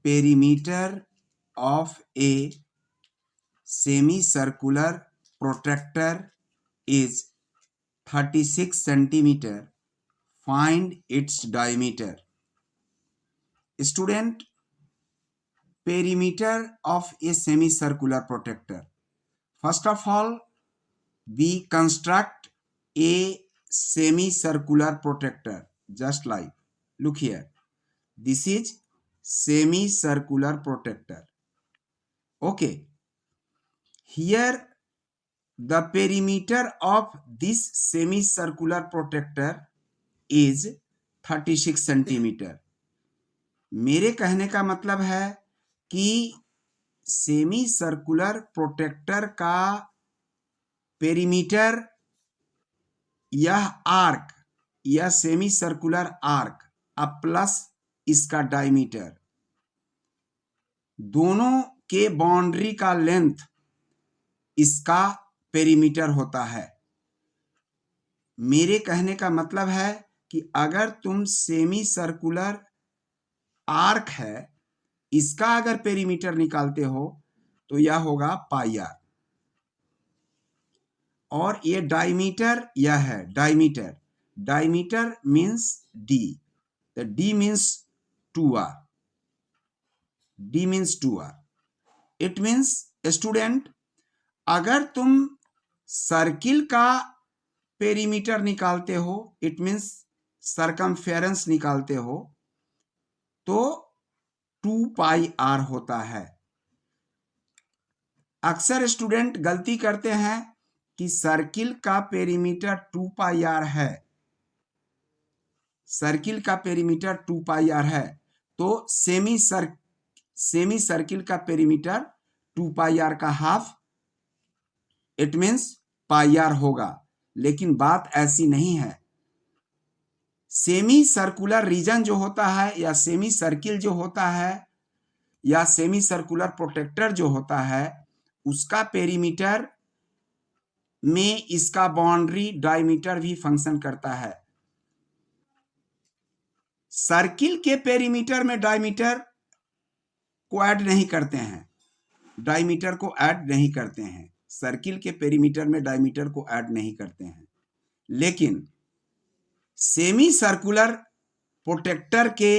perimeter of a semicircular protractor is 36 centimeter. Find its diameter. Student, perimeter of a semicircular protractor. First of all, we construct a semicircular protractor, just like, look here, this is semicircular protractor. Okay, here the perimeter of this semicircular protractor is 36 centimetre. मेरे कहने का मतलब है कि semi circular protractor का perimeter, यह arc, यह semi circular arc अब प्लस इसका डायमीटर, दोनों के बाउंड्री का लेंथ इसका पेरीमीटर होता है. मेरे कहने का मतलब है कि अगर तुम सेमी सर्कुलर आर्क है, इसका अगर पेरीमीटर निकालते हो तो यह होगा पाई आर, और ये डायमीटर यह है diameter. Diameter means D, the D means 2r, D means 2r. It means student, अगर तुम सर्किल का पेरीमीटर निकालते हो, इट मीन्स सरकमफेरेंस निकालते हो, तो 2 पाई आर होता है. अक्सर स्टूडेंट गलती करते हैं कि सर्किल का पेरीमीटर 2 पाई आर है, सर्किल का पेरीमीटर 2 पाई आर है, तो सेमी सर्किल का पेरीमीटर 2 पाई आर का half, it means pi r होगा. लेकिन बात ऐसी नहीं है. सेमी सर्कुलर रीजन जो होता है, या सेमी सर्किल जो होता है, या सेमी सर्कुलर प्रोटेक्टर जो होता है, उसका पेरीमीटर में इसका बाउंड्री डायमीटर भी फंक्शन करता है. सर्किल के पेरीमीटर में डायमीटर को ऐड नहीं करते हैं, डायमीटर को ऐड नहीं करते हैं, सर्किल के पेरीमीटर में डायमीटर को ऐड नहीं करते हैं. लेकिन सेमी सर्कुलर प्रोटेक्टर के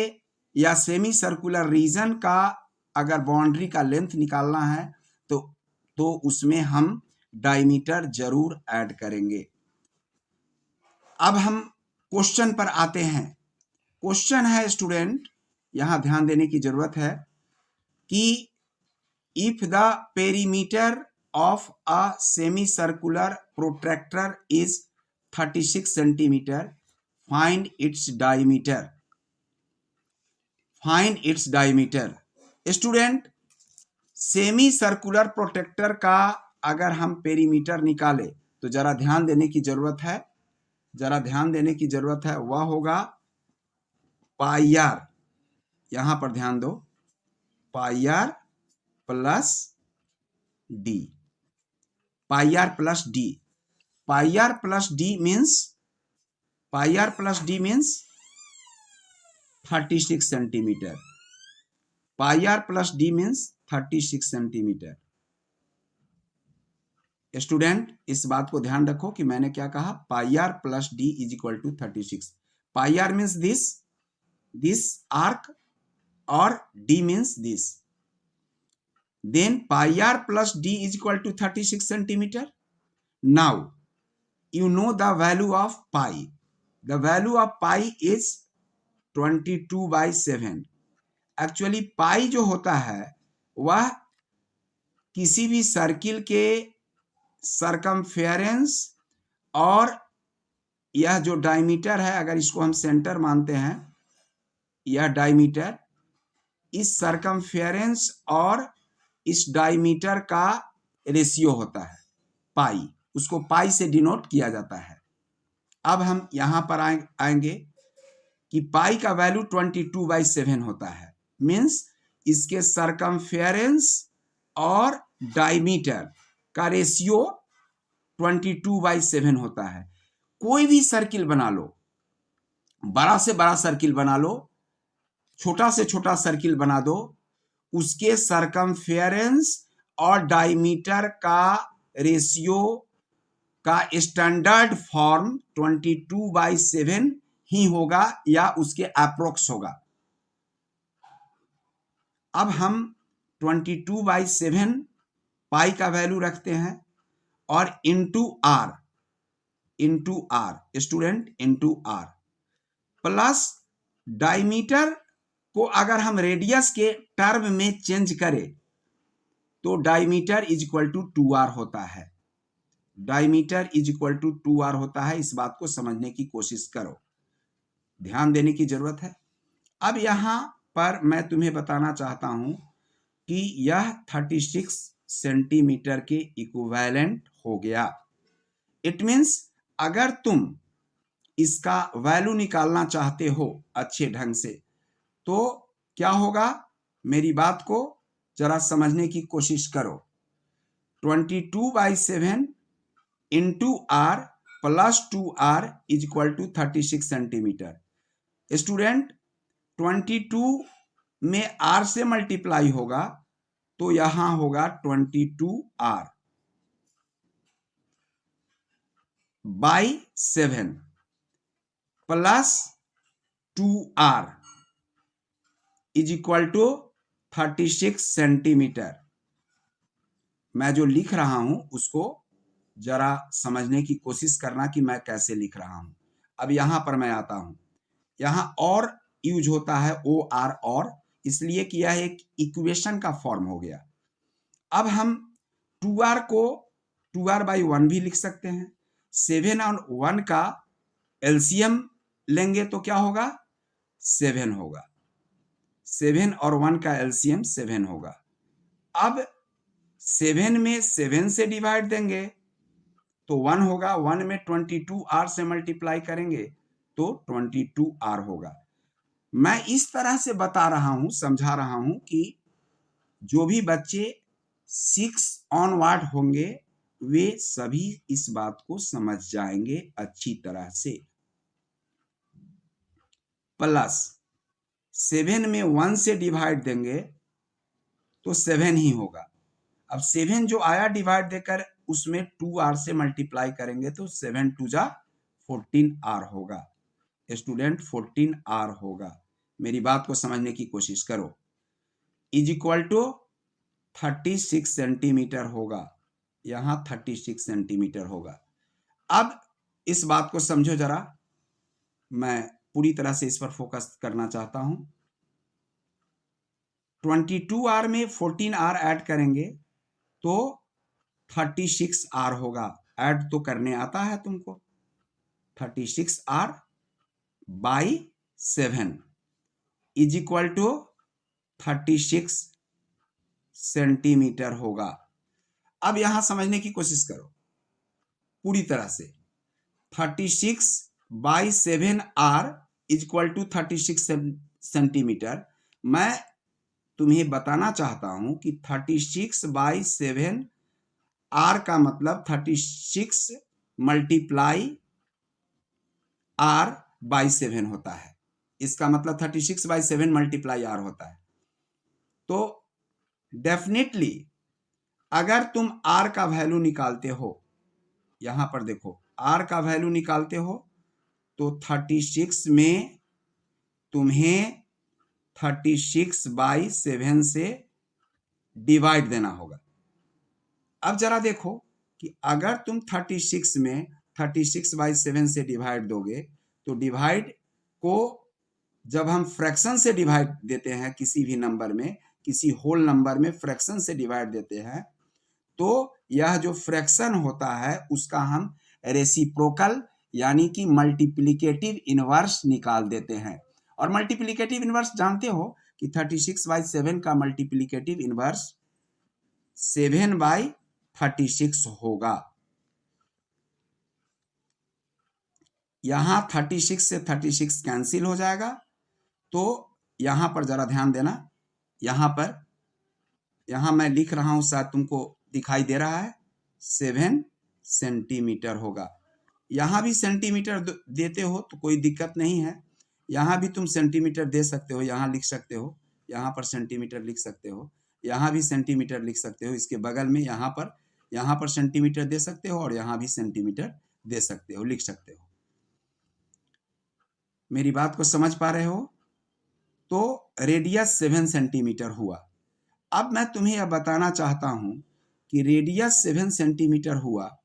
या सेमी सर्कुलर रीजन का अगर बाउंड्री का लेंथ निकालना है तो उसमें हम डायमीटर जरूर ऐड करेंगे. अब हम क्वेश्चन पर आते हैं. क्वेश्चन है स्टूडेंट, यहां ध्यान देने की जरूरत है कि if the perimeter of a semicircular protractor is 36 centimeter, find its diameter. Find its diameter. Student, semi circular protractor का अगर हम पेरीमीटर निकाले तो जरा ध्यान देने की जरूरत है, जरा ध्यान देने की जरूरत है. वह होगा पाई आर, यहां पर ध्यान दो, pi r plus d, pi r plus d. Pi r plus d means, pi r plus d means 36 centimetre. Pi r plus d means 36 centimetre. Student, इस बात को ध्यान रखो कि मैंने क्या कहा, pi r plus d is equal to 36. Pi r means this arc, और d means this. Then pi r plus d is equal to 36 centimeter. Now you know the value of pi. The value of pi is 22/7. Actually pi जो होता है वह किसी भी circle के circumference, और यह जो डायमीटर है, अगर इसको हम सेंटर मानते हैं, यह डायमीटर इस सरकमफेरेंस और इस डायमीटर का रेशियो होता है पाई, उसको पाई से डिनोट किया जाता है. अब हम यहां पर आएंगे कि पाई का वैल्यू 22/7 होता है. मीन्स इसके सरकमफेरेंस और डायमीटर का रेशियो 22/7 होता है. कोई भी सर्किल बना लो, बड़ा से बड़ा सर्किल बना लो, छोटा से छोटा सर्किल बना दो, उसके सरकमफेरेंस और डायमीटर का रेशियो का स्टैंडर्ड फॉर्म 22/7 ही होगा या उसके अप्रोक्स होगा। अब हम 22/7 पाई का वैल्यू रखते हैं और into r student into r plus diameter को अगर हम रेडियस के टर्म में चेंज करें तो diameter is equal to 2r होता है। Diameter is equal to 2r होता है। इस बात को समझने की कोशिश करो, ध्यान देने की जरूरत है। अब यहां पर मैं तुम्हें बताना चाहता हूं कि यह 36 सेंटीमीटर के इक्विवेलेंट हो गया। इट मीन्स अगर तुम इसका वैल्यू निकालना चाहते हो अच्छे ढंग से तो क्या होगा, मेरी बात को जरा समझने की कोशिश करो। 22/7 into r plus 2r is equal to 36 centimetre. Student 22 में r से मल्टीप्लाई होगा तो यहां होगा 22r by 7 plus 2r is equal to 36 centimetre. मैं जो लिख रहा हूं उसको जरा समझने की कोशिश करना कि मैं कैसे लिख रहा हूं। अब यहां पर मैं आता हूं, यहां और यूज होता है OR और, इसलिए कि यह एक इक्वेशन का फॉर्म हो गया। अब हम 2r को 2r/1 भी लिख सकते हैं। 7 और 1 का एलसीएम लेंगे तो क्या होगा, 7 होगा। 7 और 1 का एलसीएम 7 होगा। अब 7 में 7 से डिवाइड देंगे तो 1 होगा। 1 में 22r से मल्टीप्लाई करेंगे तो 22r होगा। मैं इस तरह से बता रहा हूं, समझा रहा हूं कि जो भी बच्चे 6 ऑनवर्ड होंगे वे सभी इस बात को समझ जाएंगे अच्छी तरह से। प्लस 7 में 1 से डिवाइड देंगे तो 7 ही होगा। अब 7 जो आया डिवाइड देकर उसमें 2r से मल्टीप्लाई करेंगे तो 7 2 जा 14r होगा। स्टूडेंट 14r होगा। मेरी बात को समझने की कोशिश करो। इज इक्वल टू 36 सेंटीमीटर होगा। यहां 36 सेंटीमीटर होगा। अब इस बात को समझो जरा, मैं पूरी तरह से इस पर फोकस करना चाहता हूं। 22r में 14r ऐड करेंगे तो 36r होगा। ऐड तो करने आता है तुमको। 36r by 7 is equal to 36 centimetre होगा। अब यहां समझने की कोशिश करो पूरी तरह से। 36/7r is equal to 36 centimetre. मैं तुम्हें बताना चाहता हूं कि 36/7 r का मतलब 36 मल्टीप्लाई r/7 होता है। इसका मतलब 36/7 मल्टीप्लाई r होता है। तो डेफिनेटली अगर तुम r का वैल्यू निकालते हो, यहां पर देखो r का वैल्यू निकालते हो तो 36 में तुम्हें 36/7 से डिवाइड देना होगा। अब जरा देखो कि अगर तुम 36 में 36/7 से डिवाइड दोगे तो डिवाइड को जब हम फ्रैक्शन से डिवाइड देते हैं, किसी भी नंबर में, किसी होल नंबर में फ्रैक्शन से डिवाइड देते हैं तो यह जो फ्रैक्शन होता है उसका हम रेसिप्रोकल यानी कि मल्टीप्लिकेटिव इनवर्स निकाल देते हैं। और मल्टीप्लिकेटिव इनवर्स जानते हो कि 36/7 का मल्टीप्लिकेटिव इनवर्स 7/36 होगा। यहां 36 से 36 कैंसिल हो जाएगा। तो यहां पर जरा ध्यान देना, यहां मैं लिख रहा हूं, शायद तुमको दिखाई दे रहा है, 7 सेंटीमीटर होगा। यहां भी सेंटीमीटर देते हो तो कोई दिक्कत नहीं है, यहां भी तुम सेंटीमीटर दे सकते हो, यहां लिख सकते हो यहाँ पर सेंटीमीटर लिख सकते हो, यहाँ भी सेंटीमीटर लिख सकते हो, इसके बगल में यहाँ पर सेंटीमीटर दे सकते हो और यहाँ भी सेंटीमीटर दे सकते हो, लिख सकते हो। मेरी बात को समझ पा रहे हो? तो रेडियस 7 सेंटीमीटर हुआ। अब मैं तुम्हें यह बताना चाहता हूं कि रेडियस 7 सेंटीमीटर हुआ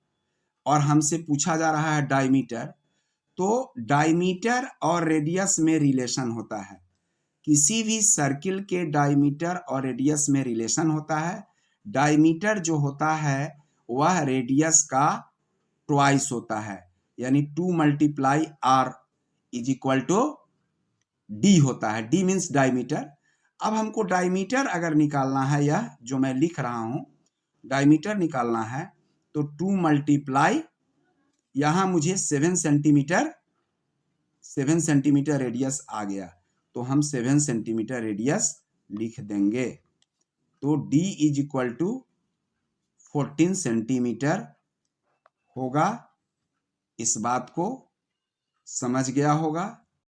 और हमसे पूछा जा रहा है डायमीटर, तो डायमीटर और रेडियस में रिलेशन होता है। किसी भी सर्किल के डायमीटर और रेडियस में रिलेशन होता है। डायमीटर जो होता है वह रेडियस का ट्वाइस होता है, यानी 2 × r = d होता है। d means diameter. अब हमको डायमीटर अगर निकालना है, यह जो मैं लिख रहा हूं डायमीटर निकालना है, तो 2 × यहाँ मुझे 7 सेंटीमीटर रेडियस आ गया, तो हम 7 सेंटीमीटर रेडियस लिख देंगे। तो d = 14 सेंटीमीटर होगा। इस बात को समझ गया होगा।